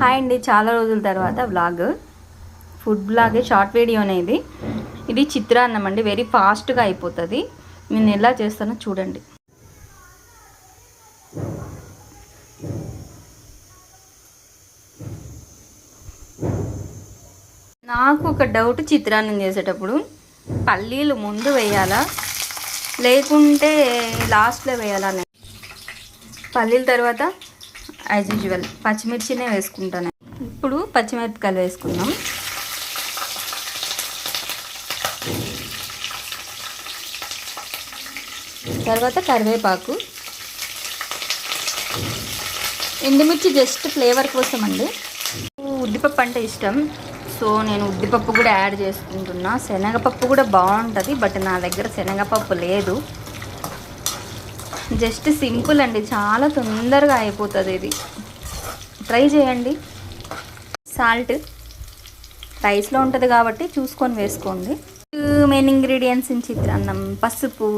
Hi అండి, చాలా రోజుల తర్వాత వ్లాగ్, ఫుడ్ వ్లాగే, షార్ట్ వీడియోనే ఇది చిత్రాన్నం అండి. వెరీ ఫాస్ట్గా అయిపోతుంది. నేను ఎలా చేస్తానో చూడండి. నాకు ఒక డౌట్, చిత్రాన్నం చేసేటప్పుడు పల్లీలు ముందు వేయాలా లేకుంటే లాస్ట్లో వేయాలా? పల్లీల తర్వాత యాజ్ యూజువల్ పచ్చిమిర్చినే వేసుకుంటాను. ఇప్పుడు పచ్చిమిరపకాయలు వేసుకుందాం. తర్వాత కరివేపాకు, ఎండుమిర్చి జస్ట్ ఫ్లేవర్ కోసం అండి. ఉద్దిపప్పు అంటే ఇష్టం, సో నేను ఉద్దిపప్పు కూడా యాడ్ చేసుకుంటున్నా. శనగపప్పు కూడా బాగుంటుంది, బట్ నా దగ్గర శనగపప్పు లేదు. జస్ట్ సింపుల్ అండి, చాలా తొందరగా అయిపోతుంది. ఇది ట్రై చేయండి. సాల్ట్ రైస్లో ఉంటుంది కాబట్టి చూసుకొని వేసుకోండి. మెయిన్ ఇంగ్రీడియంట్స్ ఇన్ చిత్రాన్నం: పసుపు,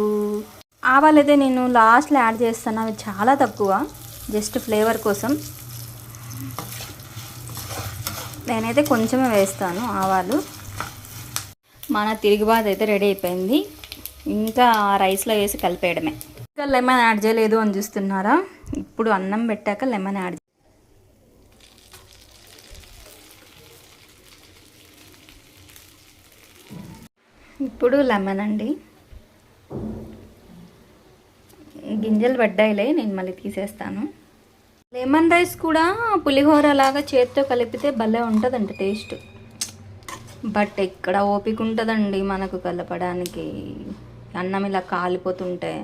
ఆవాలు అయితే నేను లాస్ట్లో యాడ్ చేస్తాను, అవి చాలా తక్కువ, జస్ట్ ఫ్లేవర్ కోసం. నేనైతే కొంచెమే వేస్తాను ఆవాలు. మన తిరుగుబాటు అయితే రెడీ అయిపోయింది. ఇంకా రైస్లో వేసి కలిపేయడమే. ఇంకా లెమన్ యాడ్ చేయలేదు అని చూస్తున్నారా? ఇప్పుడు అన్నం పెట్టాక లెమన్ యాడ్. ఇప్పుడు లెమన్ అండి. గింజలు పడ్డాయిలే, నేను మళ్ళీ తీసేస్తాను. లెమన్ రైస్ కూడా పులిహోర లాగా చేత్తో కలిపితే భలే ఉంటుందండి టేస్ట్. బట్ ఇక్కడ ఓపిక ఉంటుందండి మనకు కలపడానికి. అన్నం ఇలా కాలిపోతుంటే